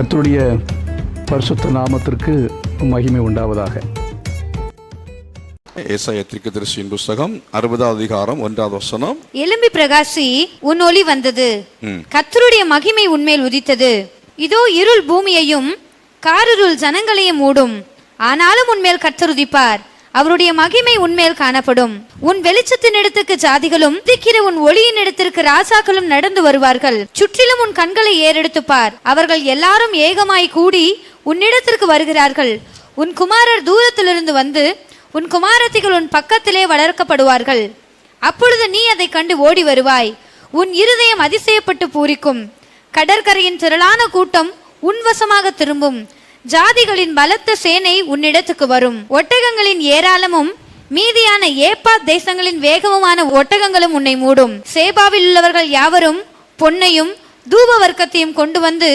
கர்த்தருடைய பரிசுத்த நாமத்திற்கு மகிமை உண்டாவதாக. ஏசாயா தீர்க்கதரிசியின் புத்தகம் 60வது அதிகாரம் 1வது வசனம். எழும்பி பிரகாசி, உன் ஒளி வந்தது, கர்த்தருடைய மகிமை உன்மேல் உதித்தது. இதோ இருள் பூமியையும் காரிருள் ஜனங்களையும் மூடும், ஆனாலும் உன்மேல் கர்த்தர் உதிப்பார், அவருடைய மகிமை உன்மேல் காணப்படும். உன் வெளிச்சத்தின் இடத்துக்கு ஜாதிகளும் உதிக்கிற உன் ஒளியின் இடத்திற்கு ராஜாக்களும் நடந்து வருவார்கள். சுற்றிலும் உன் கண்களை ஏறெடுத்து பார், அவர்கள் எல்லாரும் ஏகமாய் கூடி உன்னிடத்திற்கு வருகிறார்கள். உன் குமாரர் தூரத்திலிருந்து வந்து உன் குமாரத்திகள் உன் பக்கத்திலே வளர்க்கப்படுவார்கள். அப்பொழுது நீ அதை கண்டு ஓடி வருவாய், உன் இருதயம் அதிசயப்பட்டு பூரிக்கும். கடற்கரையின் திரளான கூட்டம் உன் வசமாக திரும்பும், ஜாதிகளின் பலத்த சேனை உன்னிடத்துக்கு வரும். ஒட்டகங்களின் ஏராளமும் மீதியான ஏப்பா தேசங்களின் வேகமுமான ஒட்டகங்களும் உன்னை மூடும். சேபாவில் உள்ளவர்கள் யாவரும் பொன்னையும் தூப வர்க்கத்தையும் கொண்டு வந்து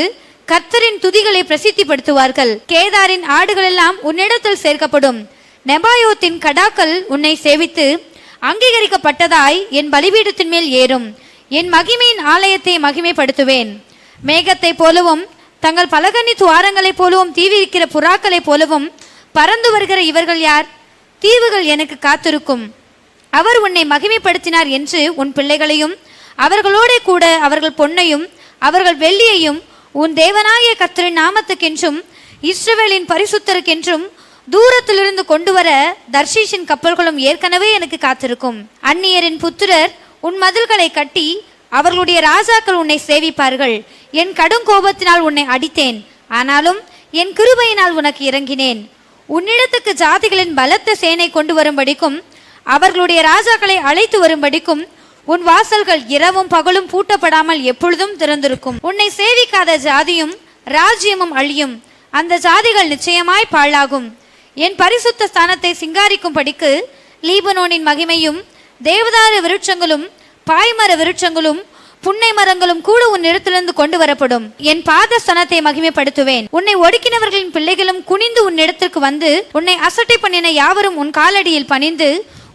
கர்த்தரின் துதிகளை பிரசித்திப்படுத்துவார்கள். கேதாரின் ஆடுகள் எல்லாம் உன்னிடத்தில் சேர்க்கப்படும். நெபாயோத்தின் கடாக்கள் உன்னை சேவித்து அங்கீகரிக்கப்பட்டதாய் என் பலிபீடத்தின் மேல் ஏறும். என் மகிமையின் ஆலயத்தை மகிமைப்படுத்துவேன். மேகத்தை போலவும் தங்கள் பலகனி துவாரங்களைப் போலவும் தீவிரிக்கிற புறாக்களைப் போலவும் பறந்து வருகிற இவர்கள் யார்? தீவுகள் எனக்கு காத்திருக்கும். அவர் உன்னை மகிமைப்படுத்தினார் என்று உன் பிள்ளைகளையும் அவர்களோட கூட அவர்கள் பொன்னையும் அவர்கள் வெள்ளியையும் உன் தேவனாகிய கர்த்தரின் நாமத்துக்கென்றும் இஸ்ரவேலின் பரிசுத்தருக்கென்றும் தூரத்திலிருந்து கொண்டு வர தர்ஷீஷின் கப்பல்களும் ஏற்கனவே எனக்கு காத்திருக்கும். அந்நியரின் புத்திரர் உன் மதில்களை கட்டி அவர்களுடைய ராஜாக்கள் உன்னை சேவிப்பார்கள். என் கடும் கோபத்தினால் உன்னை அடித்தேன், ஆனாலும் என் கிருபையினால் உனக்கு இறங்கினேன். உன்னிடத்துக்கு ஜாதிகளின் பலத்த சேனை கொண்டு வரும்படிக்கும் அவர்களுடைய ராஜாக்களை அழைத்து வரும்படிக்கும் உன் வாசல்கள் இரவும் பகலும் பூட்டப்படாமல் எப்பொழுதும் திறந்திருக்கும். உன்னை சேவிக்காத ஜாதியும் ராஜ்யமும் அழியும், அந்த ஜாதிகள் நிச்சயமாய் பாழாகும். என் பரிசுத்த ஸ்தானத்தை சிங்காரிக்கும்படிக்கு லீபனோனின் மகிமையும் தேவதார விருட்சங்களும் பாய்மர விருட்சங்களும் புன்னை மரங்களும் கூட உன் இடத்திலிருந்து கொண்டு வரப்படும். என் பாத ஸ்தனத்தை மகிமைப்படுத்துவேன். உன்னை ஒடுக்கினவர்களின் பிள்ளைகளும் குனிந்து உன் இடத்திற்கு வந்து உன்னை அசட்டை பண்ணின யாவரும் உன் காலடியில் பணிந்து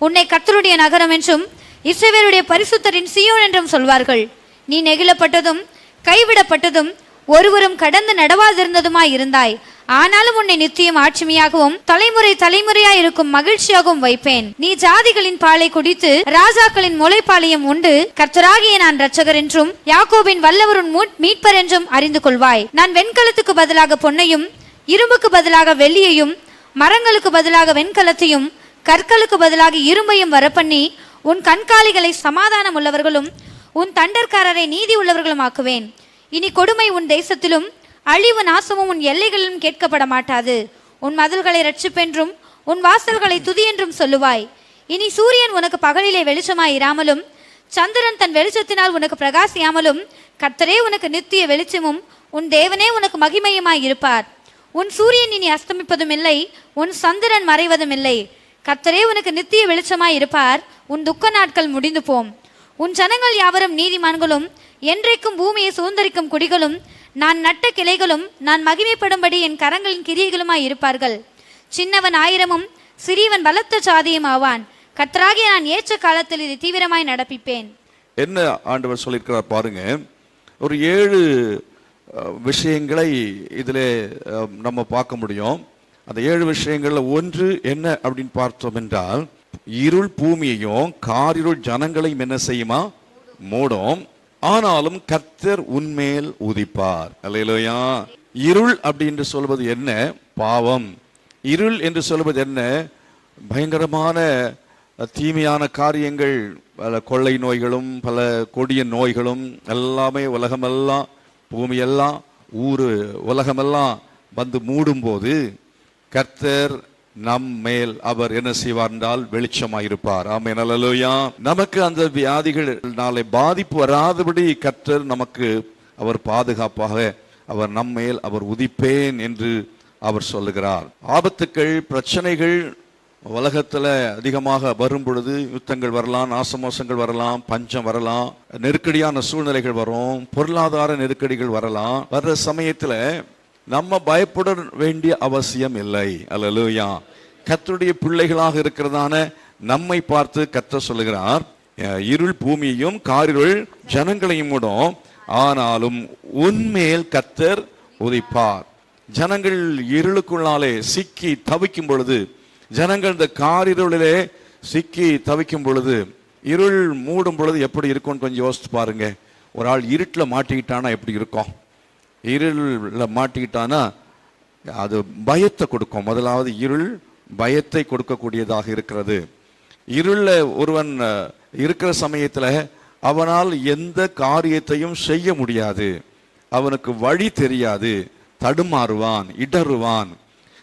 உன்னை கர்த்தருடைய நகரம் என்றும் இஸ்ரவேலுடைய பரிசுத்தரின் சீயோன் என்றும் சொல்வார்கள். நீ நெகிழப்பட்டதும் கைவிடப்பட்டதும் ஒருவரும் கடந்து நடவாதிருந்ததுமாய் இருந்தாய், ஆனாலும் உன்னை நித்தியம் ஆட்சிமையாகவும் தலைமுறை தலைமுறையாய் இருக்கும் மகிழ்ச்சியாகவும் வைப்பேன். நீ ஜாதிகளின் பாலை குடித்து ராஜாக்களின் முளைப்பாளையம் உண்டு கர்த்தராகிய நான் இரட்சகர் என்றும் யாக்கோபின் வல்லவர் உன் மீட்பர் என்றும் அறிந்து கொள்வாய். நான் வெண்கலத்துக்கு பதிலாக பொன்னையும் இரும்புக்கு பதிலாக வெள்ளியையும் மரங்களுக்கு பதிலாக வெண்கலத்தையும் கற்களுக்கு பதிலாக இரும்பையும் வரப்பண்ணி உன் கண்காலிகளை சமாதானம் உள்ளவர்களும் உன் தண்டற்காரரை நீதி உள்ளவர்களும் ஆக்குவேன். இனி கொடுமை உன் தேசத்திலும் அழிவு நாசமும் உன் எல்லைகளிலும் கேட்கப்பட மாட்டாது. உன் மதில்களை ரட்சிப்பென்றும் உன் வாசல்களை துதி என்றும் சொல்லுவாய். இனி சூரியன் உனக்கு பகலிலே வெளிச்சமாய் இராமலும் சந்திரன் தன் வெளிச்சத்தினால் உனக்கு பிரகாசியாமலும் கர்த்தரே உனக்கு நித்திய வெளிச்சமும் உன் தேவனே உனக்கு மகிமையுமாய் இருப்பார். உன் சூரியன் இனி அஸ்தமிப்பதும் இல்லை, உன் சந்திரன் மறைவதும் இல்லை. கர்த்தரே உனக்கு நித்திய வெளிச்சமாய் இருப்பார். உன் துக்க நாட்கள் முடிந்து போம். உன் ஜனங்கள் யாவரும் நீதிமான்களும் என்றைக்கும் பூமியை சுதந்தரிக்கும் குடிகளும் நான் நட்ட கிளைகளும் நான் மகிமைப்படும்படி என் கரங்களின் கிரியைகளுமாய் இருப்பார்கள். சின்னவன் 1000 சிறியவன் பலத்த சாதியும் ஆவான். கர்த்தராகிய நான் ஏற்ற காலத்தில் இதை தீவிரமாய் நடப்பிப்பேன். என்ன ஆண்டவர் சொல்லியிருக்கிறார் பாருங்க. ஒரு 7 விஷயங்களை இதில் நம்ம பார்க்க முடியும். அந்த 7 விஷயங்கள்ல ஒன்று என்ன அப்படின்னு பார்த்தோம் என்றால், இருள் பூமியையும் காரிருள் ஜனங்களையும் என்ன செய்யுமா? மூடும், ஆனாலும் கர்த்தர் உன்மேல் உதிப்பார். அல்லேலூயா. இருள் அப்படி என்று சொல்வது என்ன? பாவம். இருள் என்று சொல்வது என்ன? பயங்கரமான தீமையான காரியங்கள், பல கொள்ளை நோய்களும் பல கொடிய நோய்களும் எல்லாமே உலகமெல்லாம் பூமியெல்லாம் ஊரு உலகமெல்லாம் வந்து மூடும்போது கர்த்தர் நம் மேல் அவர் என்ன செய்வார் என்றால் வெளிச்சமாயிருப்பார். ஆமென். அல்லேலூயா. நமக்கு அந்த வியாதிகள்னாலே பாதிப்பு வராதபடி கர்த்தர் நமக்கு அவர் பாதுகாப்பாக அவர் நம்மேல் அவர் உதிப்பேன் என்று அவர் சொல்லுகிறார். ஆபத்துக்கள் பிரச்சனைகள் உலகத்துல அதிகமாக வரும் பொழுது யுத்தங்கள் வரலாம், நாசமோசங்கள் வரலாம், பஞ்சம் வரலாம், நெருக்கடியான சூழ்நிலைகள் வரும், பொருளாதார நெருக்கடிகள் வரலாம். வர்ற சமயத்துல நம்ம பயப்பட வேண்டிய அவசியம் இல்லை. அல்லேலூயா. கர்த்தருடைய பிள்ளைகளாக இருக்கிறதான நம்மை பார்த்து கர்த்தர் சொல்லுகிறார், இருள் பூமியையும் காரிருள் ஜனங்களையும் மூடும், ஆனாலும் உன்மேல் கர்த்தர் உதிப்பார். ஜனங்கள் இருளுக்குள்ளாலே சிக்கி தவிக்கும் பொழுது, ஜனங்கள் இந்த காரிருளிலே சிக்கி தவிக்கும் பொழுது, இருள் மூடும் பொழுது எப்படி இருக்கும்னு கொஞ்சம் யோசித்து பாருங்க. ஒரு ஆள் இருட்டில் மாட்டிக்கிட்டானா எப்படி இருக்கும்? இருளில் மாட்டிக்கிட்டானா அது பயத்தை கொடுக்கும். முதலாவது இருள் பயத்தை கொடுக்கக்கூடியதாக இருக்கிறது. இருளில் ஒருவன் இருக்கிற சமயத்தில் அவனால் எந்த காரியத்தையும் செய்ய முடியாது, அவனுக்கு வழி தெரியாது, தடுமாறுவான், இடறுவான்.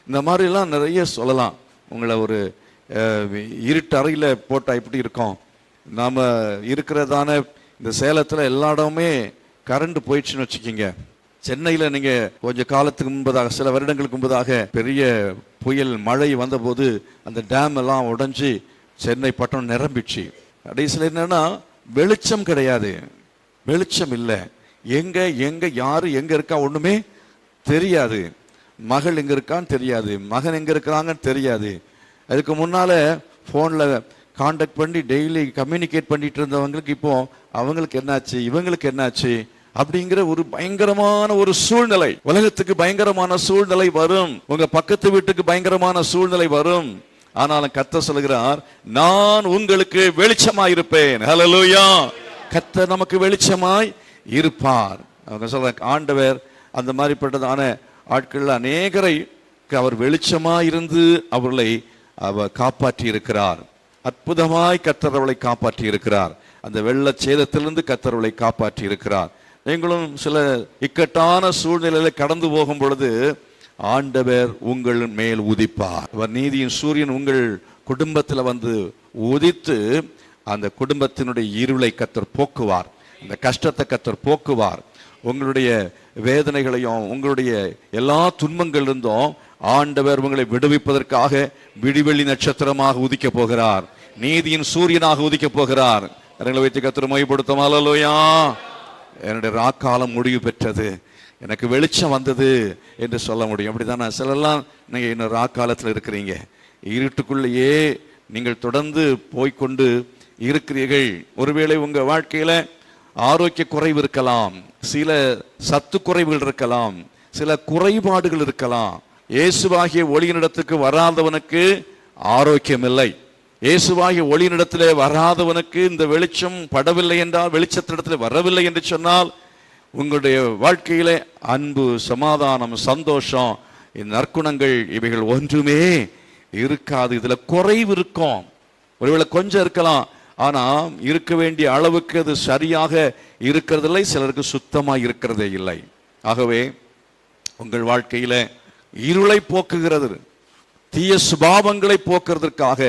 இந்த மாதிரிலாம் நிறைய சொல்லலாம். உங்களை ஒரு இருட்டு அறையில் போட்டால் எப்படி இருக்கும்? நாம் இருக்கிறதான இந்த சேலத்தில் எல்லா இடமுமே கரண்ட் போயிடுச்சுன்னு வச்சுக்கிங்க. சென்னையில் நீங்கள் கொஞ்சம் காலத்துக்கு முன்பதாக, சில வருடங்களுக்கு முன்பதாக பெரிய புயல் மழை வந்தபோது அந்த டேம் எல்லாம் உடைஞ்சி சென்னை பட்டணம் நிரம்பிச்சு. கடைசியில் என்னன்னா வெளிச்சம் கிடையாது, வெளிச்சம் இல்லை. எங்க யாரு எங்க இருக்கா ஒண்ணுமே தெரியாது. மகள் எங்க இருக்கான்னு தெரியாது, மகன் எங்க இருக்கிறாங்கன்னு தெரியாது. அதுக்கு முன்னால போன்ல கான்டாக்ட் பண்ணி டெய்லி கம்யூனிகேட் பண்ணிட்டு இருந்தவங்களுக்கு இப்போ அவங்களுக்கு என்னாச்சு, இவங்களுக்கு என்னாச்சு அப்படிங்கிற ஒரு பயங்கரமான ஒரு சூழ்நிலை. உலகத்துக்கு பயங்கரமான சூழ்நிலை வரும், உங்க பக்கத்து வீட்டுக்கு பயங்கரமான சூழ்நிலை வரும். ஆனாலும் கர்த்தர் சொல்கிறார், நான் உங்களுக்கு வெளிச்சமாய் இருப்பேன். ஹல்லேலூயா. கர்த்தர் நமக்கு வெளிச்சமாய் இருப்பார். அவங்க சொல்ற ஆண்டவர் அந்த மாதிரிப்பட்டதான ஆட்கள் அநேகரை அவர் வெளிச்சமாய் இருந்து அவர்களை அவர் காப்பாற்றி இருக்கிறார். அற்புதமாய் கர்த்தர் அவளை காப்பாற்றி இருக்கிறார். அந்த வெள்ள சேதத்திலிருந்து கர்த்தர் அவளை காப்பாற்றி இருக்கிறார். நீங்களும் சில இக்கட்டான சூழ்நிலையில கடந்து போகும் பொழுது ஆண்டவர் உங்கள் மேல் உதிப்பார். அவர் நீதியின் சூரியன் உங்கள் குடும்பத்தில் வந்து உதித்து அந்த குடும்பத்தினுடைய இருளை கர்த்தர் போக்குவார், அந்த கஷ்டத்தை கர்த்தர் போக்குவார். உங்களுடைய வேதனைகளையும் உங்களுடைய எல்லா துன்பங்கள் இருந்தும் ஆண்டவர் உங்களை விடுவிப்பதற்காக விடிவெள்ளி நட்சத்திரமாக உதிக்க போகிறார், நீதியின் சூரியனாக உதிக்க போகிறார். கரங்களை வைத்து கர்த்தரை மகிமைப்படுத்தும். ஹல்லேலூயா. என்னுடைய ராக்காலம் முடிவு பெற்றது, எனக்கு வெளிச்சம் வந்தது என்று சொல்ல முடியும். அப்படிதானே? சிலெல்லாம் நீங்கள் இன்னும் ராக்காலத்தில் இருக்கிறீங்க, இருட்டுக்குள்ளேயே நீங்கள் தொடர்ந்து போய்கொண்டு இருக்கிறீர்கள். ஒருவேளை உங்க வாழ்க்கையில ஆரோக்கிய குறைவு இருக்கலாம், சில சத்து குறைவுகள் இருக்கலாம், சில குறைபாடுகள் இருக்கலாம். இயேசுவாகிய ஒளியினிடத்துக்கு வராதவனுக்கு ஆரோக்கியம் இல்லை. இயேசுவாகிய ஒளியினிடத்திலே வராதவனுக்கு இந்த வெளிச்சம் படவில்லை என்றால், வெளிச்சத்திடத்தில் வரவில்லை என்று சொன்னால், உங்களுடைய வாழ்க்கையிலே அன்பு, சமாதானம், சந்தோஷம், இந்த நற்குணங்கள் இவைகள் ஒன்றுமே இருக்காது. இதுல குறைவு இருக்கும். ஒருவேளை கொஞ்சம் இருக்கலாம், ஆனா இருக்க வேண்டிய அளவுக்கு அது சரியாக இருக்கிறதில்லை, சிலருக்கு சுத்தமாக இருக்கிறதே இல்லை. ஆகவே உங்கள் வாழ்க்கையில இருளை போக்குகிறது, தீய சுபாவங்களை போக்குறதற்காக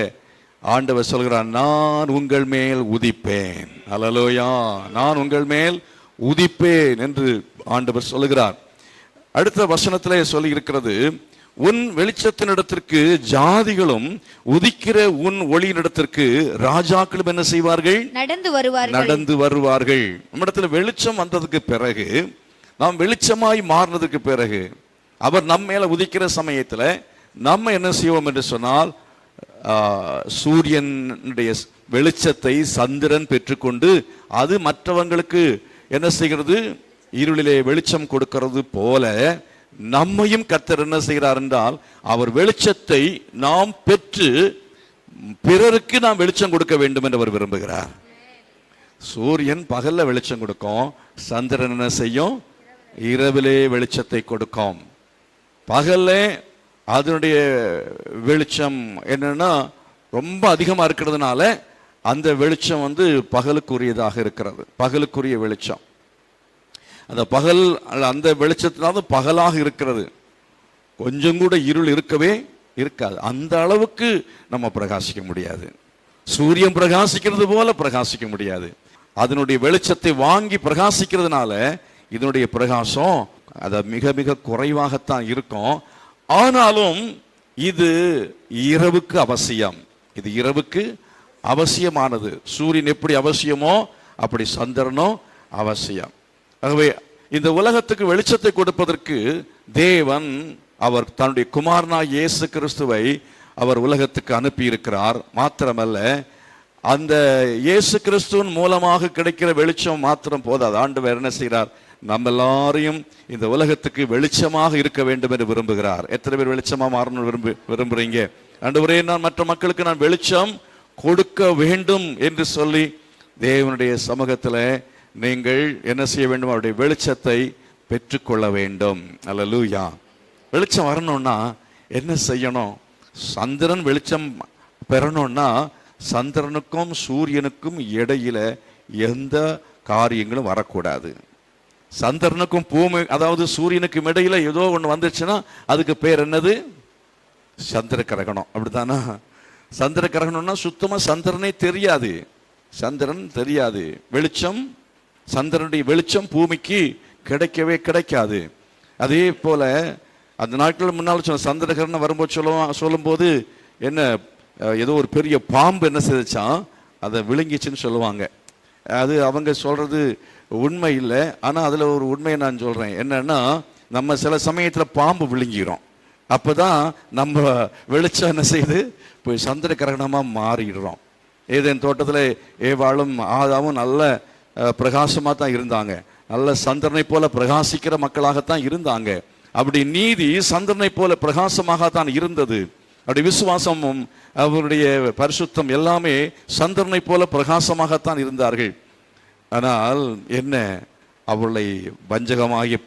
ஆண்டவர் சொல்கிறார், நான் உங்கள் மேல் உதிப்பேன். ஹல்லேலூயா. நான் உங்கள் மேல் உதிப்பேன் என்று ஆண்டவர் சொல்லுகிறார். அடுத்த வசனத்திலே சொல்லி இருக்கிறது, உன் வெளிச்சத்தினிடத்திற்கு ஜாதிகளும் உதிக்கிற உன் ஒளியினிடத்திற்கு ராஜாக்களும் என்ன செய்வார்கள்? நடந்து வருவார்கள். நம்மிடத்தில் வெளிச்சம் வந்ததுக்கு பிறகு, நாம் வெளிச்சமாய் மாறினதுக்கு பிறகு, அவர் நம்ம மேல உதிக்கிற சமயத்துல நம்ம என்ன செய்வோம் என்று சொன்னால், சூரியனுடைய வெளிச்சத்தை சந்திரன் பெற்றுக்கொண்டு அது மற்றவங்களுக்கு என்ன செய்கிறது? இருளிலே வெளிச்சம் கொடுக்கிறது போல நம்மையும் கர்த்தர் என்ன செய்கிறார் என்றால், அவர் வெளிச்சத்தை நாம் பெற்று பிறருக்கு நாம் வெளிச்சம் கொடுக்க வேண்டும் என்று அவர் விரும்புகிறார். சூரியன் பகல்ல வெளிச்சம் கொடுக்கும், சந்திரன் என்ன செய்யும்? இரவிலே வெளிச்சத்தை கொடுக்கும். பகல்ல அதனுடைய வெளிச்சம் என்னன்னா ரொம்ப அதிகமா இருக்கிறதுனால அந்த வெளிச்சம் வந்து பகலுக்குரியதாக இருக்கிறது, பகலுக்குரிய வெளிச்சம். அந்த பகல் அந்த வெளிச்சத்தினால பகலாக இருக்கிறது, கொஞ்சம் கூட இருள் இருக்கவே இருக்காது. அந்த அளவுக்கு நம்ம பிரகாசிக்க முடியாது, சூரியன் பிரகாசிக்கிறது போல பிரகாசிக்க முடியாது. அதனுடைய வெளிச்சத்தை வாங்கி பிரகாசிக்கிறதுனால இதனுடைய பிரகாசம் அது மிக மிக குறைவாகத்தான் இருக்கும். ஆனாலும் இது இரவுக்கு அவசியம், இது இரவுக்கு அவசியமானது. சூரியன் எப்படி அவசியமோ அப்படி சந்திரனும் அவசியம். ஆகவே இந்த உலகத்துக்கு வெளிச்சத்தை கொடுப்பதற்கு தேவன் அவர் தன்னுடைய குமாரனாகிய இயேசு கிறிஸ்துவை அவர் உலகத்துக்கு அனுப்பி இருக்கிறார். மாத்திரமல்ல, அந்த இயேசு கிறிஸ்துவின் மூலமாக கிடைக்கிற வெளிச்சம் மாத்திரம் போதாது. ஆண்டவர் என்ன செய்கிறார்? நம்ம எல்லாரையும் இந்த உலகத்துக்கு வெளிச்சமாக இருக்க வேண்டும் என்று விரும்புகிறார். எத்தனை பேர் வெளிச்சமாக மாறணும் விரும்புறீங்க? ஆண்டவரே, நான் மற்ற மக்களுக்கு நான் வெளிச்சம் கொடுக்க வேண்டும் என்று சொல்லி தேவனுடைய சமூகத்தில் நீங்கள் என்ன செய்ய வேண்டும்? அவருடைய வெளிச்சத்தை பெற்றுக்கொள்ள வேண்டும். அல்லேலூயா. வெளிச்சம் வரணும்னா என்ன செய்யணும்? சந்திரன் வெளிச்சம் பெறணும்னா சந்திரனுக்கும் சூரியனுக்கும் இடையில எந்த காரியங்களும் வரக்கூடாது. சந்திரனுக்கும் பூமி, அதாவது சூரியனுக்கும் இடையில ஏதோ ஒன்று வந்துச்சுன்னா அதுக்கு பேர் என்னது? சந்திர கிரகணம். அப்படித்தானா? சந்திர கிரகணம்னா சுத்தமா சந்திரனே தெரியாது, சந்திரன் தெரியாது. வெளிச்சம், சந்திரனுடைய வெளிச்சம் பூமிக்கு கிடைக்கவே கிடைக்காது. அதே போல அந்த நாட்கள் முன்னால் சொன்ன சந்திர கிரகணம் வரும்போது சொல்லும்போது என்ன, ஏதோ ஒரு பெரிய பாம்பு என்ன செய்தான், அதை விழுங்கிச்சுன்னு சொல்லுவாங்க. அது அவங்க சொல்றது உண்மை இல்லை. ஆனால் அதில் ஒரு உண்மையை நான் சொல்றேன். என்னன்னா, நம்ம சில சமயத்தில் பாம்பு விழுங்கிறோம். அப்போதான் நம்ம வெளிச்சம் என்ன செய்யுது? போய் சந்திர கிரகணமாக மாறிடுறோம். ஏதேன் தோட்டத்தில் ஏவாளும் ஆதாவும் நல்ல பிரகாசமாக தான் இருந்தாங்க, நல்ல சந்திரனை போல பிரகாசிக்கிற மக்களாகத்தான் இருந்தாங்க. அப்படி நீதி சந்திரனை போல பிரகாசமாக தான் இருந்தது. அப்படி விசுவாசமும் அவருடைய பரிசுத்தம் எல்லாமே சந்திரனை போல பிரகாசமாகத்தான் இருந்தார்கள். ஆனால் என்ன, அவர்களை வஞ்சகனாகிய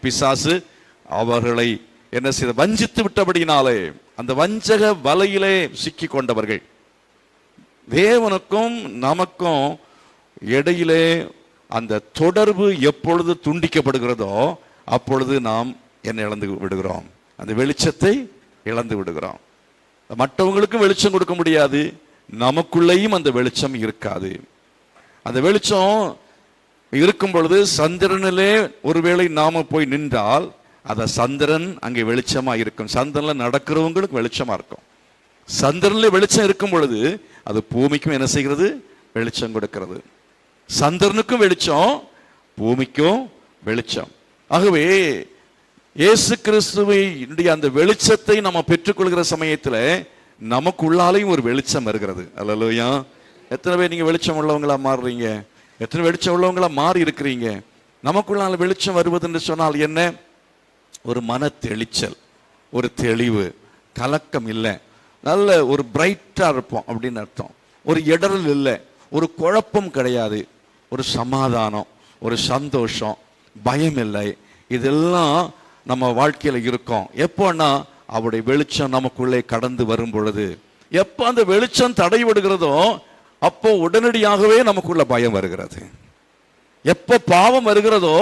பிசாசு அவர்களை என்ன செய்த? வஞ்சித்து விட்டபடினாலே அந்த வஞ்சக வலையிலே சிக்கி கொண்டவர்கள். தேவனுக்கும் நமக்கும் இடையிலே அந்த தொடர்பு எப்பொழுது துண்டிக்கப்படுகிறதோ அப்பொழுது நாம் என்ன இழந்து விடுகிறோம்? அந்த வெளிச்சத்தை இழந்து விடுகிறோம். மற்றவங்களுக்கும் வெளிச்சம் கொடுக்க முடியாது, நமக்குள்ளேயும் அந்த வெளிச்சம் இருக்காது. அந்த வெளிச்சம் இருக்கும் பொழுது சந்திரனிலே ஒருவேளை நாம போய் நின்றால் அந்த சந்திரன் அங்கே வெளிச்சமா இருக்கும். சந்திரன்ல நடக்கிறவங்களுக்கு வெளிச்சமா இருக்கும். சந்திரன்ல வெளிச்சம் இருக்கும் பொழுது அது பூமிக்கும் என்ன செய்கிறது? வெளிச்சம் கொடுக்கிறது. சந்திரனுக்கும் வெளிச்சம், பூமிக்கும் வெளிச்சம். ஆகவே இயேசு கிறிஸ்துவினுடைய அந்த வெளிச்சத்தை நம்ம பெற்றுக்கொள்கிற சமயத்தில் நமக்குள்ளாலையும் ஒரு வெளிச்சம் வருகிறது. அல்லேலூயா. எத்தனை பேர் நீங்க வெளிச்சம் உள்ளவங்களா மாறுறீங்க? எத்தனை வெளிச்சம் உள்ளவங்களா மாறி இருக்கிறீங்க? நமக்குள்ளால வெளிச்சம் வருவது என்று சொன்னால் என்ன? ஒரு மன தெளிச்சல், ஒரு தெளிவு, கலக்கம் இல்லை, நல்ல ஒரு பிரைட்டா இருப்போம் அப்படின்னு அர்த்தம். ஒரு இடரல் இல்லை, ஒரு குழப்பம் கிடையாது, ஒரு சமாதானம், ஒரு சந்தோஷம், பயம் இல்லை. இதெல்லாம் நம்ம வாழ்க்கையில இருக்கும். எப்போன்னா அவருடைய வெளிச்சம் நமக்குள்ளே கடந்து வரும் பொழுது. எப்போ அந்த வெளிச்சம் தடைபடுகிறதோ அப்போ உடனடியாகவே நமக்குள்ள பயம் வருகிறது. எப்போ பாவம் வருகிறதோ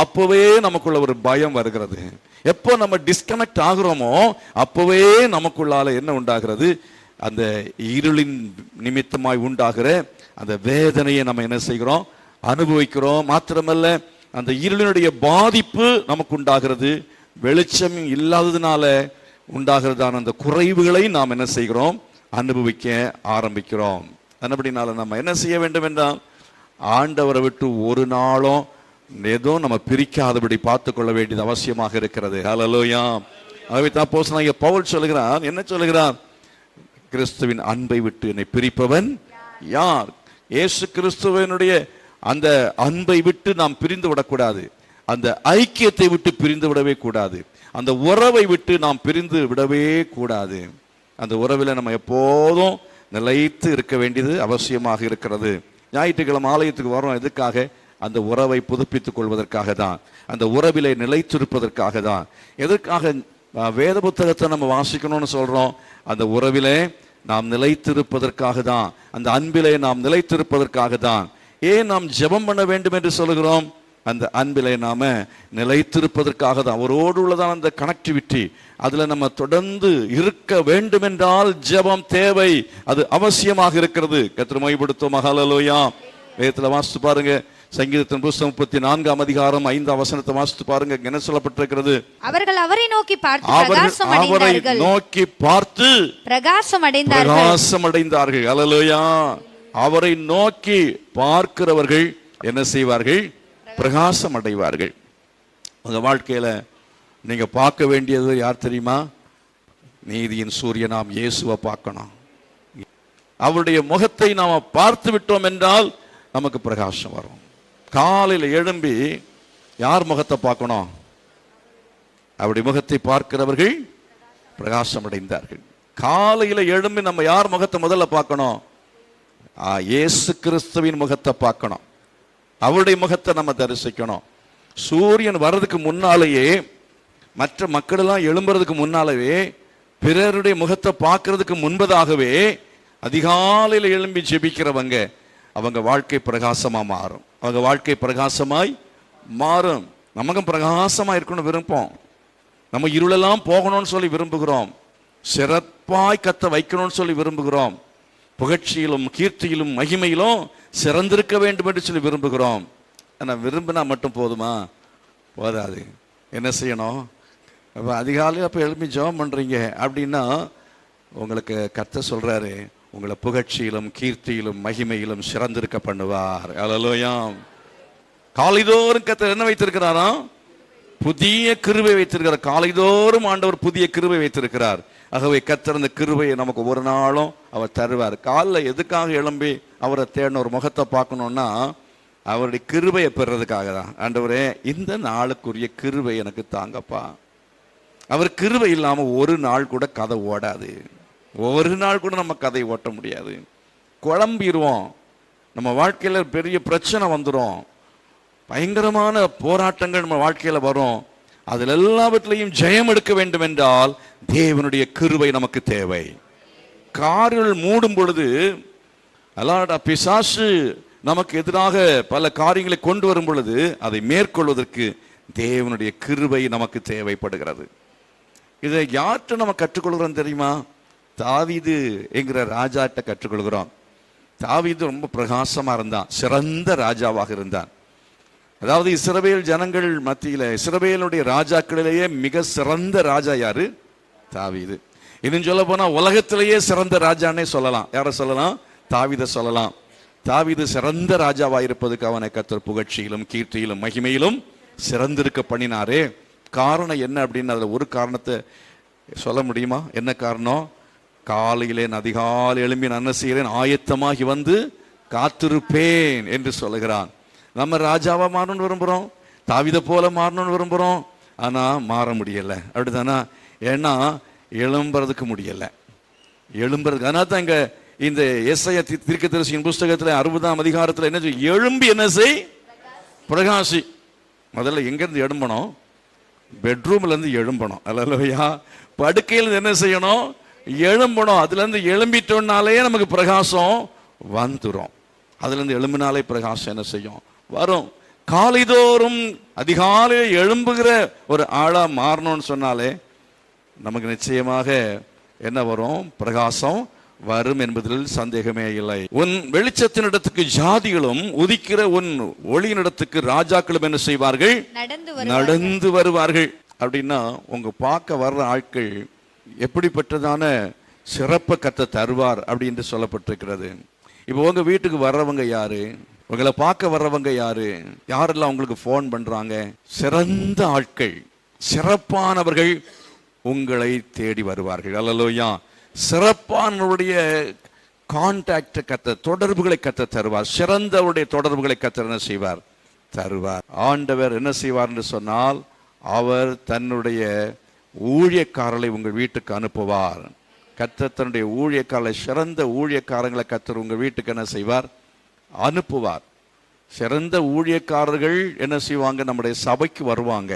அப்போவே நமக்குள்ள ஒரு பயம் வருகிறது. எப்போ நம்ம டிஸ்கனெக்ட் ஆகிறோமோ அப்போவே நமக்குள்ளால என்ன உண்டாகிறது? அந்த இருளின் நிமித்தமாய் உண்டாகிற அந்த வேதனையை நம்ம என்ன செய்கிறோம்? அனுபவிக்கிறோம். மாத்திரமல்ல, அந்த இருளினுடைய பாதிப்பு நமக்கு உண்டாகிறது. வெளிச்சம் இல்லாததுனால உண்டாகிறதான அந்த குறைவுகளை நாம் என்ன செய்கிறோம்? அனுபவிக்க ஆரம்பிக்கிறோம். அப்படினால நம்ம என்ன செய்ய வேண்டும் என்றால், ஆண்டவரை விட்டு ஒரு நாளும் ஏதோ நம்ம பிரிக்காதபடி பார்த்து கொள்ள வேண்டியது அவசியமாக இருக்கிறது. ஹல்லேலூயா. ஆகவே அப்போஸ்தலனாகிய பவுல் சொல்கிறான், என்ன சொல்கிறான்? கிறிஸ்துவின் அன்பை விட்டு என்னை பிரிப்பவன் யார்? இயேசு கிறிஸ்துவனுடைய அந்த அன்பை விட்டு நாம் பிரிந்து விடக்கூடாது. அந்த ஐக்கியத்தை விட்டு பிரிந்து விடவே கூடாது. அந்த உறவை விட்டு நாம் பிரிந்து விடவே கூடாது. அந்த உறவில் நம்ம எப்போதும் நிலைத்து இருக்க வேண்டியது அவசியமாக இருக்கிறது. ஞாயிற்றுக்கிழமை ஆலயத்துக்கு வரோம் எதுக்காக? அந்த உறவை புதுப்பித்துக் கொள்வதற்காக தான், அந்த உறவிலே நிலைத்திருப்பதற்காக தான். எதற்காக வேத புத்தகத்தை நம்ம வாசிக்கணும்னு சொல்றோம்? அந்த உறவிலே நாம் நிலைத்திருப்பதற்காக தான், அந்த அன்பிலே நாம் நிலைத்திருப்பதற்காக தான். ஏன் நாம் ஜெபம் பண்ண வேண்டும் என்று சொல்கிறோம்? அந்த அன்பிலே நாம நிலைத்திருப்பதற்காக தான். அவரோடு உள்ளதான அந்த கனெக்டிவிட்டி, அதுல நம்ம தொடர்ந்து இருக்க வேண்டும் என்றால் ஜெபம் தேவை, அது அவசியமாக இருக்கிறது. கர்த்தரை மகிமைப்படுத்துவோம். ஹல்லேலூயா. வேதத்துல வாசித்து பாருங்க, சங்கீதத்தின் புத்தகம் 34ஆம் அதிகாரம் 5ஆம் வசனத்தை வாசித்து பாருங்க. என்ன சொல்லப்பட்டிருக்கிறது? அவர்கள் அவரை நோக்கி பார்த்து பிரகாசம் அடைந்தார்கள். ஹல்லேலூயா. அவரை நோக்கி பார்க்கிறவர்கள் என்ன செய்வார்கள்? பிரகாசம் அடைவார்கள். உங்க வாழ்க்கையில நீங்க பார்க்க வேண்டியது யார் தெரியுமா? நீதியின் சூரியனாம் இயேசுவை பார்க்கணும். அவருடைய முகத்தை நாம பார்த்து விட்டோம் என்றால் நமக்கு பிரகாசம் வரும். காலையில் எழும்பி யார் முகத்தை பார்க்கணும்? அப்படி முகத்தை பார்க்கிறவர்கள் பிரகாசம் அடைந்தார்கள். காலையில எழும்பி நம்ம யார் முகத்தை முதல்ல பார்க்கணும்? இயேசு கிறிஸ்துவின் முகத்தை பார்க்கணும். அவருடைய முகத்தை நம்ம தரிசிக்கணும். சூரியன் வர்றதுக்கு முன்னாலேயே, மற்ற மக்கள் எல்லாம் எழும்புறதுக்கு முன்னாலேயே, பிறருடைய முகத்தை பார்க்கறதுக்கு முன்பதாகவே அதிகாலையில் எழும்பி ஜெபிக்கிறவங்க, அவங்க வாழ்க்கை பிரகாசமா மாறும். அவங்க வாழ்க்கை பிரகாசமாய் மாறும். நமக்கும் பிரகாசமா இருக்கணும் விருப்பம். நம்ம இருளெல்லாம் போகணும்னு சொல்லி விரும்புகிறோம். சிறப்பாய் கத்த வைக்கணும்னு சொல்லி விரும்புகிறோம். புகழ்ச்சியிலும் கீர்த்தியிலும் மகிமையிலும் சிறந்திருக்க வேண்டும் என்று சொல்லி விரும்புகிறோம். ஆனால் விரும்பினா மட்டும் போதுமா? போதாது. என்ன செய்யணும்? அப்போ அதிகாலையில் அப்போ எழுப்பி ஜெபம் பண்ணுறீங்க அப்படின்னா உங்களுக்கு கர்த்தர் சொல்கிறாரு, உங்களை புகழ்ச்சியிலும் கீர்த்தியிலும் மகிமையிலும் சிறந்திருக்க பண்ணுவார். அல்லேலூயா. காலைதோறும் கர்த்தர் என்ன வைத்திருக்கிறாராம்? புதிய கிருபை வைத்திருக்கிறார். காலைதோறும் ஆண்டவர் புதிய கிருபை வைத்திருக்கிறார். ஆகவே கர்த்தர் அந்த கிருபையை நமக்கு ஒரு நாளும் அவர் தருவார். காலைல எதுக்காக எழும்பி அவரை தேடணும்? ஒரு முகத்தை பார்க்கணும்னா அவருடைய கிருபையை பெறுறதுக்காக தான். ஆண்டவரே, இந்த நாளுக்குரிய கிருபை எனக்கு தாங்கப்பா. அவர் கிருபை இல்லாம ஒரு நாள் கூட கதை ஓடாது. ஒரு நாள் கூட நம்ம கதை ஓட்ட முடியாது. குழம்பிடுவோம். நம்ம வாழ்க்கையில பெரிய பிரச்சனை வந்துடும். பயங்கரமான போராட்டங்கள் நம்ம வாழ்க்கையில வரும். அதில் எல்லாவற்றிலையும் ஜெயம் எடுக்க வேண்டும் என்றால் தேவனுடைய கிருபை நமக்கு தேவை. காரில் மூடும் பொழுது அல்லாட பிசாசு நமக்கு எதிராக பல காரியங்களை கொண்டு வரும் பொழுது அதை மேற்கொள்வதற்கு தேவனுடைய கிருபை நமக்கு தேவைப்படுகிறது. இதை யார்கிட்ட நம்ம கற்றுக்கொள்கிறோம் தெரியுமா? தாவீது என்கிற ராஜாட்ட கற்றுக்கொள்கிறோம். தாவீது ரொம்ப பிரகாசமா இருந்தான், சிறந்த ராஜாவாக இருந்தான். அதாவது இஸ்ரவேல் ஜனங்கள் மத்தியில இஸ்ரவேலுடைய ராஜாக்களிலேயே மிக சிறந்த ராஜா யாரு? தாவீது. இன்னும் சொல்ல போனா உலகத்திலேயே சிறந்த ராஜானே சொல்லலாம். யாரை சொல்லலாம்? தாவீதை சொல்லலாம். தாவீது சிறந்த ராஜாவாயிருப்பதுக்கு அவனை கர்த்தர் புகழ்ச்சியிலும் கீர்த்தியிலும் மகிமையிலும் சிறந்திருக்க பண்ணினாரே. காரணம் என்ன அப்படின்னு அதுல ஒரு காரணத்தை சொல்ல முடியுமா? என்ன காரணம்? காலையிலே அதிகாலை எழும்பி நான் என்ன செய்கிறேன்? ஆயத்தமாகி வந்து காத்திருப்பேன் என்று சொல்லுகிறான். நம்ம ராஜாவா மாறணும்னு விரும்புகிறோம், தாவீதை போல மாறணும்னு விரும்புகிறோம். ஆனால் மாற முடியலை. அப்படித்தானா? ஏன்னா எழும்புறதுக்கு முடியலை. எழும்புறதுக்கு அதனால தான் இங்கே இந்த எஸ்ஐயா தீர்க்கதரிசியின் புஸ்தகத்தில் 60ஆம் அதிகாரத்தில் என்ன செய்ய? எழும்பி என்ன செய்? பிரகாசி. முதல்ல எங்கேருந்து எழும்பணும்? பெட்ரூம்லேருந்து எழும்பணும். அல்லையா? படுக்கையில் என்ன செய்யணும்? எழும்பணும். அதுலேருந்து எழும்பிட்டோம்னாலே நமக்கு பிரகாசம் வந்துடும். அதுலேருந்து எழும்பினாலே பிரகாசம் என்ன செய்யும்? வரும். காலைதோறும் அதிகாலையில் எழும்புகிற ஒரு ஆளா மாறணும்னு சொன்னாலே நமக்கு நிச்சயமாக என்ன வரும்? பிரகாசம் வரும் என்பதில் சந்தேகமே இல்லை. உன் வெளிச்சத்தினிடத்துக்கு ஜாதிகளும் உதிக்கிற உன் ஒளியினிடத்துக்கு ராஜாக்களும் என்ன செய்வார்கள்? நடந்து வருவார்கள். அப்படின்னா உங்க பார்க்க வர்ற ஆட்கள் எப்படிப்பட்டதான சிறப்பை கர்த்தர் தருவார் அப்படின்னு சொல்லப்பட்டிருக்கிறது. இப்போ உங்க வீட்டுக்கு வர்றவங்க யாரு? உங்களை பார்க்க வர்றவங்க யாரு? யாரெல்லாம் உங்களுக்கு போன் பண்றாங்க? சிறந்த ஆட்கள், சிறப்பானவர்கள் உங்களை தேடி வருவார்கள். அல்லேலூயா. சிறப்பானவருடைய கான்டாக்ட் கர்த்தர், தொடர்புகளை கர்த்தர் தருவார். சிறந்தவருடைய தொடர்புகளை கர்த்தர் என்ன செய்வார்? தருவார். ஆண்டவர் என்ன செய்வார் என்று சொன்னால் அவர் தன்னுடைய ஊழியக்காரர்களை உங்கள் வீட்டுக்கு அனுப்புவார். கர்த்தர் தன்னுடைய ஊழியக்காரர்களை, சிறந்த ஊழியக்காரங்களை கர்த்தர் உங்கள் வீட்டுக்கு என்ன செய்வார்? அனுப்புவார். சிறந்த ஊழியக்காரர்கள் என்ன செய்வாங்க? நம்முடைய சபைக்கு வருவாங்க,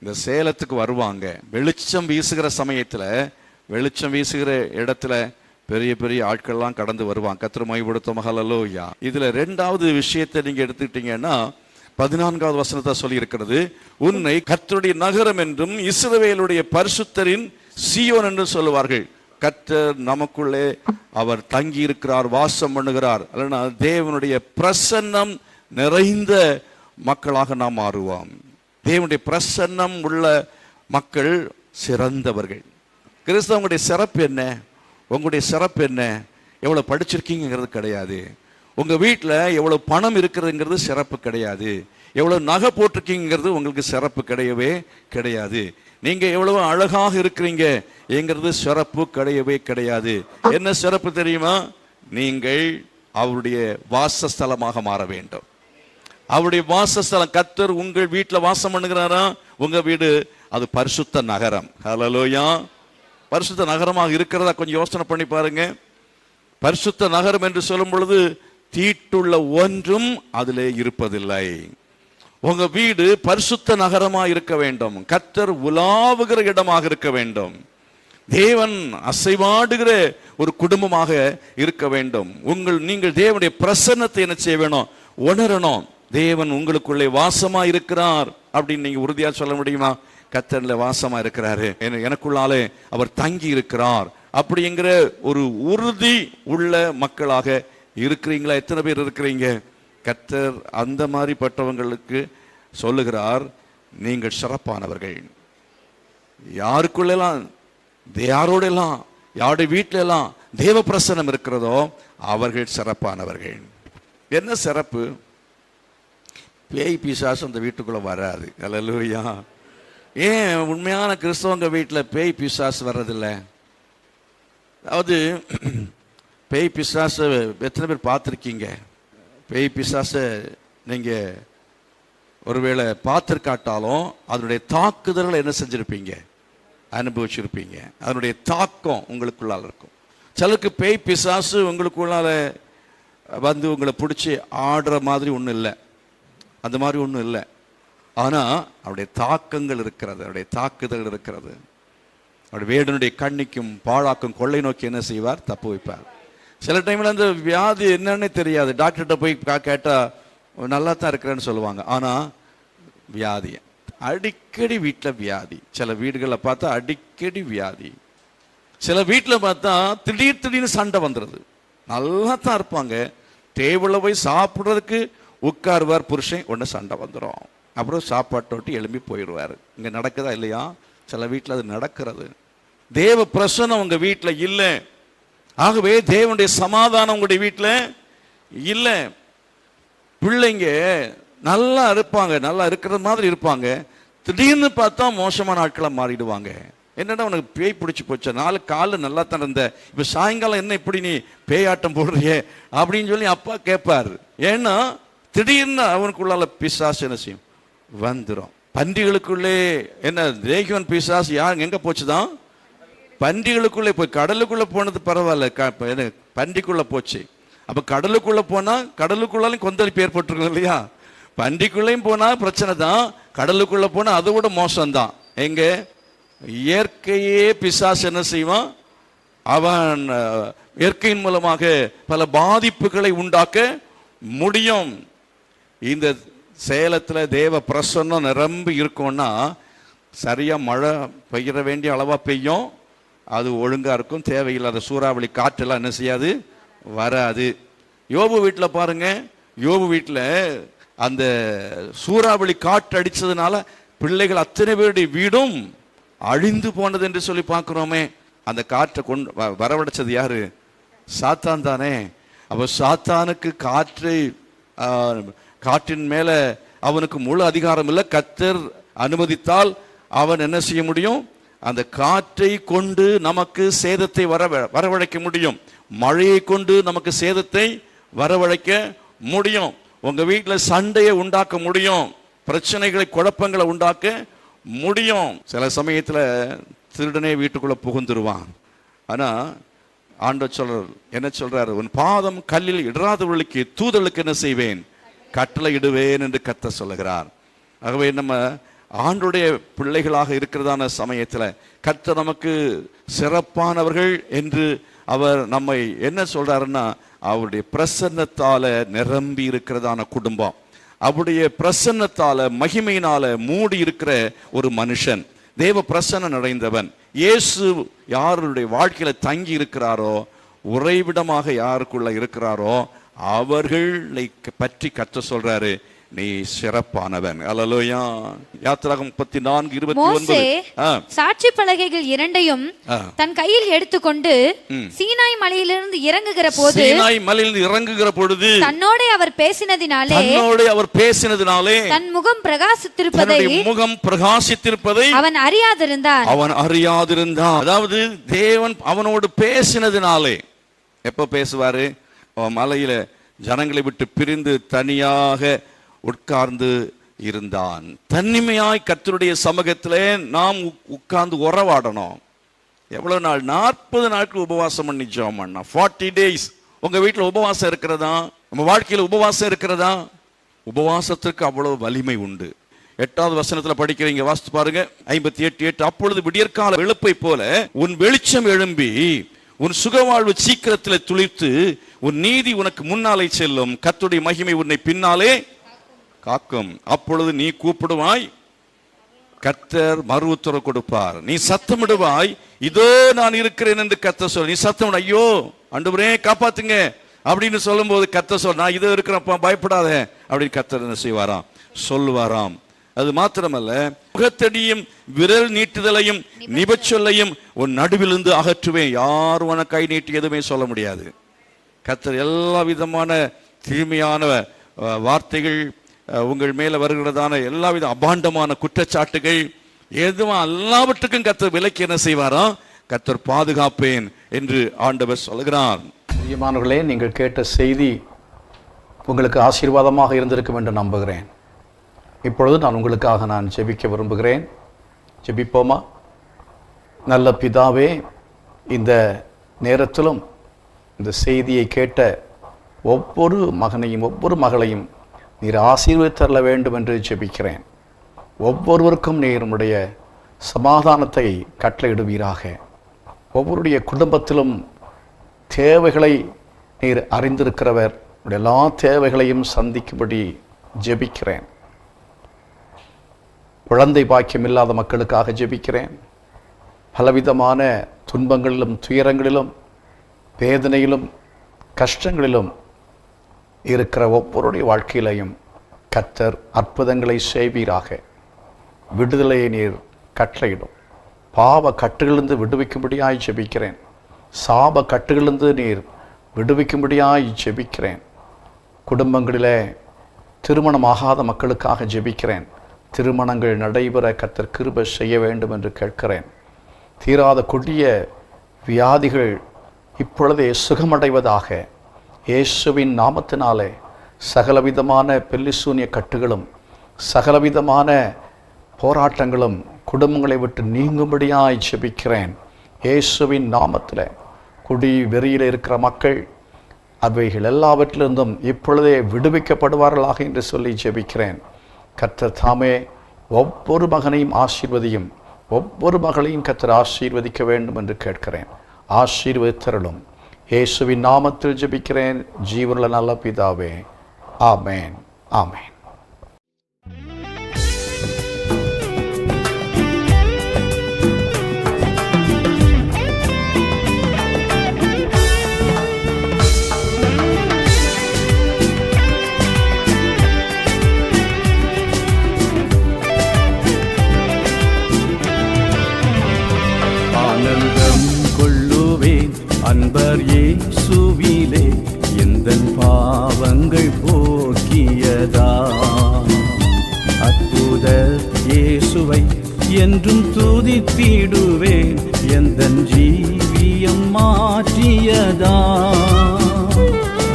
இந்த சேலத்துக்கு வருவாங்க. வெளிச்சம் வீசுகிற சமயத்தில், வெளிச்சம் வீசுகிற இடத்துல பெரிய பெரிய ஆட்கள்லாம் கடந்து வருவாங்க. கர்த்தர் மகிமைப்படுத்தும். ஹல்லேலூயா. இதுல ரெண்டாவது விஷயத்தை நீங்க எடுத்துக்கிட்டீங்கன்னா 14வது வசனத்தை சொல்லி இருக்கிறது, உன்னை கர்த்தருடைய நகரம் என்றும் இஸ்ரவேலுடைய பரிசுத்தரின் சீயோன் என்று சொல்லுவார்கள். கர்த்தர் நமக்குள்ளே அவர் தங்கி இருக்கிறார், வாசம் பண்ணுகிறார். அல்லனா தேவனுடைய பிரசன்னம் நிறைந்த மக்களாக நாம் மாறுவோம். தேவனுடைய பிரசன்னம் உள்ள மக்கள் சிறந்தவர்கள். கிறிஸ்தவங்களுடைய சிறப்பு என்ன? உங்களுடைய சிறப்பு என்ன? எவ்வளவு படிச்சிருக்கீங்கிறது கிடையாது. உங்க வீட்டில் எவ்வளவு பணம் இருக்கிறதுங்கிறது சிறப்பு கிடையாது. எவ்வளவு நகை போட்டிருக்கீங்கிறது உங்களுக்கு சிறப்பு கிடையவே கிடையாது. நீங்க எவ்வளவு அழகாக இருக்கிறீங்க என்கிறது சிறப்பு கிடையவே கிடையாது. என்ன சிறப்பு தெரியுமா? நீங்கள் அவருடைய வாசஸ்தலமாக மாற வேண்டும். அவருடைய வாசஸ்தலம். கர்த்தர் உங்கள் வீட்டில் வாசம் பண்ணுகிறாரா? உங்க வீடு அது பரிசுத்த நகரம். ஹல்லேலூயா. பரிசுத்த நகரமாக இருக்கிறதா கொஞ்சம் யோசனை பண்ணி பாருங்க. பரிசுத்த நகரம் என்று சொல்லும் பொழுது தீட்டுள்ள ஒன்றும் அதிலே இருப்பதில்லை. உங்க வீடு பரிசுத்த நகரமா இருக்க வேண்டும். கர்த்தர் உலாவுகிற இடமாக இருக்க வேண்டும். தேவன் அசைவாடுகிற ஒரு குடும்பமாக இருக்க வேண்டும். நீங்கள் தேவனுடைய பிரசன்னத்தை என்ன செய்ய வேணும்? உணரணும். தேவன் உங்களுக்குள்ளே வாசமா இருக்கிறார் அப்படின்னு நீங்க உறுதியா சொல்ல முடியுமா? கர்த்தர்ல வாசமா இருக்கிறாரு, எனக்குள்ளாலே அவர் தங்கி இருக்கிறார் அப்படிங்கிற ஒரு உறுதி உள்ள மக்களாக இருக்கிறீங்களா? எத்தனை பேர் இருக்கிறீங்க? கர்த்தர் அந்த மாதிரி பட்டவங்களுக்கு சொல்லுகிறார், நீங்கள் சிறப்பானவர்கள். யாருக்குள்ளெல்லாம் யாரோடெல்லாம் யாருடைய வீட்டில எல்லாம் தேவ பிரசன்னம் இருக்கிறதோ அவர்கள் சிறப்பானவர்கள். என்ன சிறப்பு? பேய் பிசாசு அந்த வீட்டுக்குள்ள வராது. அல்லேலூயா. ஏன் உண்மையான கிறிஸ்தவங்க வீட்டில் பேய் பிசாசு வர்றதில்லை? அதாவது பேய் பிசாசு எத்தனை பேர் பார்த்துருக்கீங்க? பேய் பிசாசை நீங்கள் ஒருவேளை பார்த்துருக்காட்டாலும் அதனுடைய தாக்குதல்களை என்ன செஞ்சுருப்பீங்க? அனுபவிச்சிருப்பீங்க. அதனுடைய தாக்கம் உங்களுக்குள்ளால் இருக்கும். சிலருக்கு பேய் பிசாசு உங்களுக்குள்ளால வந்து உங்களை பிடிச்சி ஆடுற மாதிரி ஒன்றும் இல்லை, அந்த மாதிரி ஒன்றும் இல்லை. ஆனால் அவருடைய தாக்கங்கள் இருக்கிறது, அவருடைய தாக்குதல் இருக்கிறது. அவருடைய வேடனுடைய கண்ணிக்கும் பாழாக்கும் கொள்ளை நோக்கி என்ன செய்வார்? தப்பு வைப்பார். சில டைமில் அந்த வியாதி என்னன்னு தெரியாது. டாக்டர்கிட்ட போய் கேட்டால் நல்லா தான் இருக்கிறேன்னு சொல்லுவாங்க. ஆனால் வியாதி அடிக்கடி வீட்டில் வியாதி. சில வீடுகளில் பார்த்தா அடிக்கடி வியாதி. சில வீட்டில் பார்த்தா திடீர்னு சண்டை வந்துடுது. நல்லா தான் இருப்பாங்க, டேபிளில் போய் சாப்பிட்றதுக்கு உட்காருவார் புருஷன், ஒன்று சண்டை வந்துடும். அப்புறம் சாப்பாட்டை விட்டு எழும்பி போயிடுவார். இங்கே நடக்குதா இல்லையா? சில வீட்டில் அது நடக்கிறது. தேவ பிரசன்னம் உங்கள் வீட்டில் இல்லை. ஆகவே தேவனுடைய சமாதானம் உங்களுடைய வீட்டில் இல்லை. பிள்ளைங்க நல்லா இருப்பாங்க, நல்லா இருக்கிற மாதிரி இருப்பாங்க, திடீர்னு பார்த்தா மோசமான ஆட்களை மாறிடுவாங்க. என்னடா உனக்கு பேய் பிடிச்சி போச்சா? நாலு காலில் நல்லா தான் இருந்த, இப்போ சாயங்காலம் என்ன இப்படி நீ பேயாட்டம் போடுறியே அப்படின்னு சொல்லி அப்பா கேட்பார். ஏன்னா திடீர்னு அவனுக்குள்ளால பிசாசு என்ன செய்யும்? வந்துடும். பன்றிகளுக்குள்ளே என்ன தேகிவன் பிசாசு யார் எங்கே போச்சுதான்? பன்றிகளுக்குள்ளே போய். கடலுக்குள்ளே போனது பரவாயில்ல, பன்றிக்குள்ளே போச்சு. அப்போ கடலுக்குள்ளே போனால் கடலுக்குள்ளாலும் கொந்தளிப்பு ஏற்பட்டுருக்கும் இல்லையா? பன்றிக்குள்ளேயும் போனால் பிரச்சனை தான், கடலுக்குள்ளே போனால் அதை விட மோசம்தான். எங்கே இயற்கையே பிசாசு என்ன செய்வான்? அவன் இயற்கையின் மூலமாக பல பாதிப்புகளை உண்டாக்க முடியும். இந்த சேலத்தில் தேவ பிரசன்னம் நிரம்பி இருக்கும்னா சரியாக மழை பெய்ய வேண்டிய அளவாக பெய்யும், அது ஒழுங்காக இருக்கும். தேவையில்லாத சூறாவளி காற்றெல்லாம் என்ன செய்யாது? வராது. யோபு வீட்டில் பாருங்க, யோபு வீட்டில் அந்த சூறாவளி காற்று அடித்ததுனால பிள்ளைகள் அத்தனை பேருடைய வீடும் அழிந்து போனது என்று சொல்லி பார்க்குறோமே. அந்த காற்றை கொண்டு வரவழைச்சது யாரு? சாத்தான் தானே. அப்போ சாத்தானுக்கு காற்றின் மேலே அவனுக்கு முழு அதிகாரம் இல்லை. கர்த்தர் அனுமதித்தால் அவன் என்ன செய்ய முடியும்? அந்த காற்றை கொண்டு நமக்கு சேதத்தை வரவழைக்க முடியும். மழையை கொண்டு நமக்கு சேதத்தை வரவழைக்க முடியும். உங்க வீட்டில் சண்டையை உண்டாக்க முடியும், பிரச்சனைகளை குழப்பங்களை உண்டாக்க முடியும். சில சமயத்தில் திருடனே வீட்டுக்குள்ள புகுந்துருவான். ஆனா ஆண்டவர் என்ன சொல்றாரு? உன் பாதம் கல்லில் இடராதவர்களுக்கு தூதர்களுக்கு என்ன செய்வேன்? கட்டளை இடுவேன் என்று கர்த்தர் சொல்லுகிறார். ஆகவே நம்ம ஆண்டுடைய பிள்ளைகளாக இருக்கிறதான சமயத்தில் கர்த்தர் நமக்கு சிறப்பானவர்கள் என்று அவர் நம்மை என்ன சொல்றாருன்னா, அவருடைய பிரசன்னத்தால நிரம்பி இருக்கிறதான குடும்பம், அவருடைய பிரசன்னத்தால மகிமையினால மூடி இருக்கிற ஒரு மனுஷன், தேவ பிரசன்னம் அடைந்தவன். இயேசு யாருடைய வாழ்க்கையில தங்கி இருக்கிறாரோ, உறைவிடமாக யாருக்குள்ள இருக்கிறாரோ அவர்களை பற்றி கர்த்தர் சொல்றாரு, நீ சிறப்பானவன். அல்லேலூயா. யாத்திராகமம் 34:29. சாட்சி பலகைகள் இரண்டையும் தன் கையில் எடுத்துக்கொண்டு சீனாய் மலையிலிருந்து இறங்குகிற பொழுது தன்னோட அவர் பேசினதினாலே தன் முகம் பிரகாசித்திருப்பதை அவன் அறியாதிருந்தான். அதாவது தேவன் அவனோடு பேசினதினாலே. எப்ப பேசுவாரு? மலையில ஜனங்களை விட்டு பிரிந்து தனியாக உட்கார்ந்து இருந்தான். தனிமையாய் கர்த்தருடைய சமூகத்திலே நாம் உட்கார்ந்து உறவாடணும். எவ்வளவு நாள்? 40 நாட்கள் உபவாசம் பண்ணி ஜெபம் பண்ணா. 40 days. உங்க வீட்டில் உபவாசம் இருக்கிறதா? நம்ம வாழ்க்கையில் உபவாசம் இருக்கிறதா? உபவாசத்திற்கு அவ்வளவு வலிமை உண்டு. 8வது வசனத்துல படிக்கிறீங்க, வாசித்து பாருங்க. 58:8. அப்பொழுது விடியற்கால வெளுப்பை போல உன் வெளிச்சம் எழும்பி உன் சுகவாழ்வு சீக்கிரத்தில் துளிர்த்து உன் நீதி உனக்கு முன்னாலே செல்லும், கர்த்தருடைய மகிமை உன்னை பின்னாலே காக்கும். அப்பொழுது நீ கூப்பிடுவாய், கர்த்தர் மறு உத்தரவு கொடுப்பார். நீ சத்தமிடுவாய், இதோ நான் இருக்கிறேன் என்று கர்த்தர் சொல். நீ சத்தமிடு, ஐயோ ஆண்டவரே காப்பாத்துங்க அப்படின்னு சொல்லும் போது கர்த்தர் சொல், நான் இதோ இருக்கிறப்பா பயப்படாத அப்படின்னு கர்த்தர் என்ன செய்வாராம்? சொல்லுவாராம். அது மாத்திரமல்ல, முகத்தடியும் விரல் நீட்டுதலையும் நிபச்சொல்லையும் உன் நடுவிலிருந்து அகற்றுவேன். யாரும் உன கை நீட்டி எதுவுமே சொல்ல முடியாது. கர்த்தர் எல்லா விதமான தீமையான வார்த்தைகள், உங்கள் மேல வருகிறதான எல்லாவித அபாண்டமான குற்றச்சாட்டுகள் எதுவும் எல்லாவற்றுக்கும் கர்த்தர் விலக்கி என்ன செய்வாராம்? கர்த்தர் பாதுகாப்பேன் என்று ஆண்டவர் சொல்கிறார். பிரியமானவர்களே, நீங்கள் கேட்ட செய்தி உங்களுக்கு ஆசீர்வாதமாக இருந்திருக்கும் என்று நம்புகிறேன். இப்பொழுது நான் உங்களுக்காக நான் ஜெபிக்க விரும்புகிறேன். ஜெபிப்போமா? நல்ல பிதாவே, இந்த நேரத்திலும் இந்த செய்தியை கேட்ட ஒவ்வொரு மகனையும் ஒவ்வொரு மகளையும் நீர் ஆசீர்வதித்தரல வேண்டும் என்று ஜெபிக்கிறேன். ஒவ்வொருவருக்கும் நீர் உம்முடைய சமாதானத்தை கட்டளையிடுவீராக. ஒவ்வொருடைய குடும்பத்திலும் தேவைகளை நீர் அறிந்திருக்கிறவர். உடைய எல்லா தேவைகளையும் சந்திக்கும்படி ஜெபிக்கிறேன். குழந்தை பாக்கியம் இல்லாத மக்களுக்காக ஜெபிக்கிறேன். பலவிதமான துன்பங்களிலும் துயரங்களிலும் வேதனையிலும் கஷ்டங்களிலும் இருக்கிற ஒவ்வொருடைய வாழ்க்கையிலையும் கர்த்தர் அற்புதங்களை செய்வீராக. விடுதலையை நீர் கட்டளையிடும். பாவ கட்டுகளிலிருந்து விடுவிக்கும்படியாய் ஜெபிக்கிறேன். சாப கட்டுகளிலிருந்து நீர் விடுவிக்கும்படியாய் ஜெபிக்கிறேன். குடும்பங்களிலே திருமணமாகாத மக்களுக்காக ஜெபிக்கிறேன். திருமணங்கள் நடைபெற கர்த்தர் கிருபை செய்ய வேண்டும் என்று கேட்கிறேன். தீராத கொடிய வியாதிகள் இப்பொழுதே சுகமடைவதாக. இயேசுவின் நாமத்தினாலே சகலவிதமான பெல்லிசூனிய கட்டுகளும் சகலவிதமான போராட்டங்களும் குடும்பங்களை விட்டு நீங்கும்படியாய் ஜெபிக்கிறேன். இயேசுவின் நாமத்தில் குடி வெறியில் இருக்கிற மக்கள் அவைகள் எல்லாவற்றிலிருந்தும் இப்பொழுதே விடுவிக்கப்படுவார்களாக என்று சொல்லி ஜெபிக்கிறேன். கர்த்தர் தாமே ஒவ்வொரு மகனையும் ஆசீர்வதியும், ஒவ்வொரு மகளையும் கர்த்தர் ஆசீர்வதிக்க வேண்டும் என்று கேட்கிறேன். ஆசீர்வதித்தருளும். இயேசுவின் நாமத்தில் ஜெபிக்கிறேன் ஜீவனுள்ள நல்ல பிதாவே. ஆமென், ஆமென். அன்பர் இயேசுவிலே எந்தன் பாவங்கள் போக்கியதா. அற்புத இயேசுவை என்றும் துதித்திடுவேன். எந்தன் ஜீவியம் மாற்றியதா.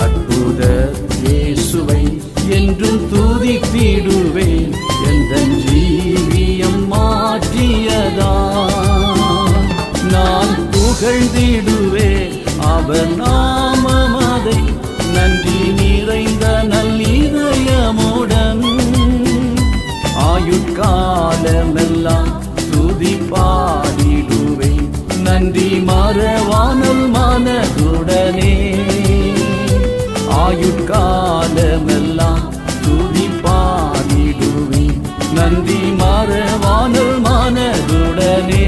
அற்புத இயேசுவை என்றும் துதித்திடுவேன். எந்தன் ஜீவியம் மாற்றியதா. நான் புகழ்ந்திடுவேன் அவர் நாமமதை நன்றி நிறைந்த நல்லிதயமுடன். ஆயுட்காலமெல்லாம் துதி பாடிடுவேன் நன்றி மறவானல் மனதுடனே. ஆயுட்காலமெல்லாம் துதி பாடிடுவேன் நன்றி மறவானல் மனதுடனே.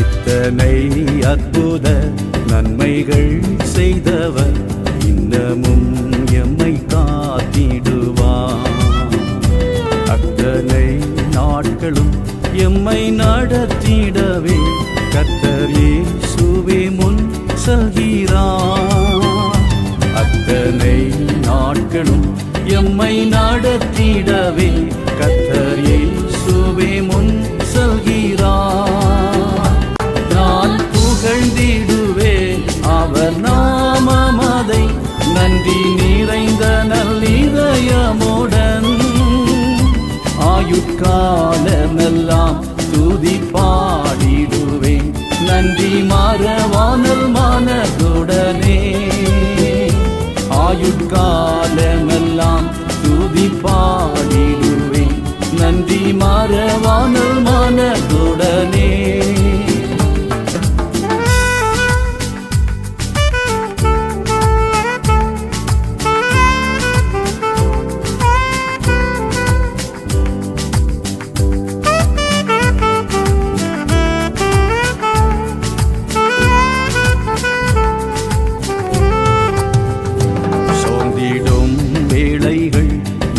இத்தனை அற்புத நன்மைகள் செல்கிறார். அத்தனை நாட்களும் எம்மை நடத்திடவே கர்த்தர் இயேசுவே முன் செல்கிறார். நான் புகழ்ந்திடுவே அவர் நாமமதை நன்றி நிறைந்த நல்லிதயமுடன். ஆயுட்காலமெல்லாம் துதி பாடிடுவேன் நன்றி மறவாமல் மனதுடனே. ஆயுட்காலமெல்லாம் துதி பாடிடுவேன் நன்றி மறவாமல் மனதுடனே.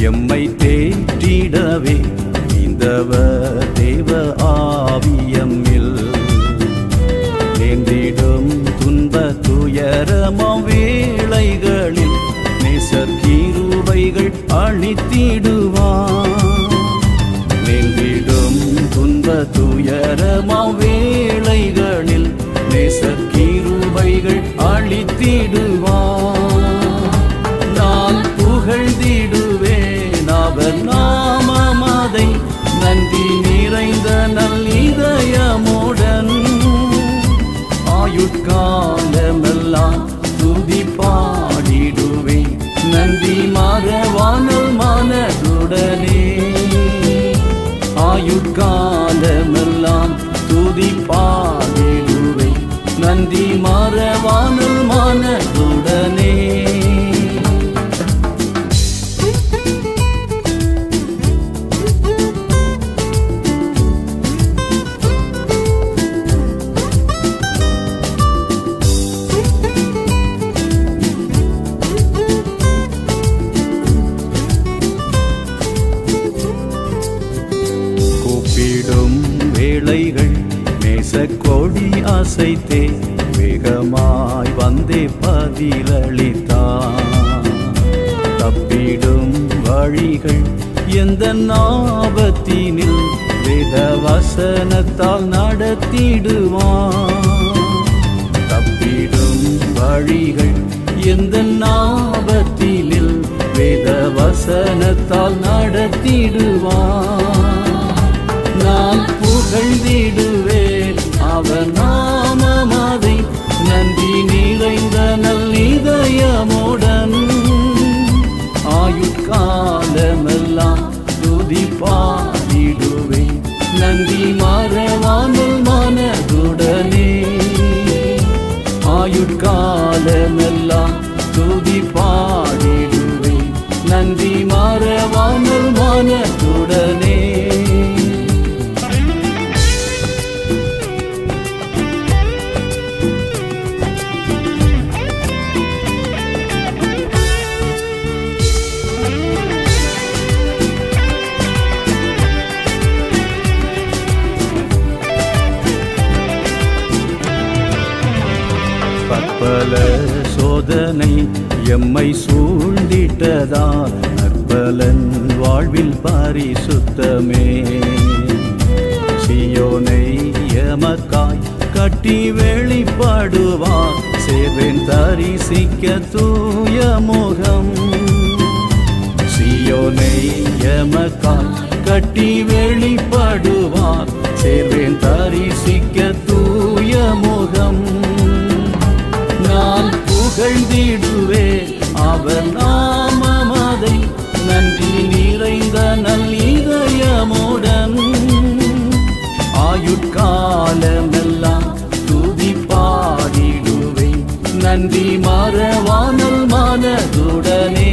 எம்மை தேற்றிடவே இந்தவர் தேவ ஆவியம்மில் நேர்ந்திடும் துன்ப துயரமாம் வேளைகளில் நேசர் கிருபைகள் அளித்திடுவார். நேர்ந்திடும் துன்ப துயரமாம் வேளைகளில் நேசர் கிருபைகள் அளித்திடுவார். நான் புகழ்ந்திடுவேன் அவர் நாமமதை நன்றி நிறைந்த நல்லிதயமுடன். ஆயுட்காலமெல்லாம் துதி பாடிடுவேன் நன்றி மறவாமல் மனதுடனே. ஆயுட்காலமெல்லாம் துதி பாடிடுவேன் நன்றி மறவாமல் மனதுடனே. வேளைகள் நேசக்கொடி அசைத்தே வேகமாய் வந்தே பதிலளித்தார். தப்பிடும் வழிகள் எந்த ஆபத்தினில் வேத வசனத்தால் நடத்திடுவார். தப்பிடும் வழிகள் எந்த ஆபத்தினில் வேத வசனத்தால் நடத்திடுவார். நான் புகழ்ந்திடுவேன் அவர் நாமமதை நன்றி நிறைந்த நல்லிதயமுடன். ஆயுட்காலமெல்லாம் துதி பாடிடுவேன் நன்றி மறவாமல் மனதுடனே. ஆயுட்காலமெல்லாம் துதி பாடிடுவேன் நன்றி மறவாமல் மனதுடனே. பல சோதனை எம்மை சூழ்ந்திட்டதால் நற்பலன் வாழ்வில் பரிசுத்தமே. சீயோனை எமக்காய் கட்டி வெளிப்படுவார் சேர்வேன் தரிசிக்க தூய முகம். சீயோனை எமக்காய் கட்டி வெளிப்படுவார் சேர்வேன் தரிசிக்க தூய முகம். நான் புகழ்ந்திடுவேன் அவர் நாமமதை நன்றி நிறைந்த நல்லிதயமுடன். ஆயுட்காலமெல்லாம் துதி பாடிடுவேன் நன்றி மறவாமல் மனதுடனே.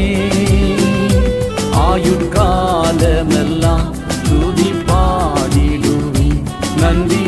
ஆயுட்காலமெல்லாம் துதி பாடிடுவேன் நன்றி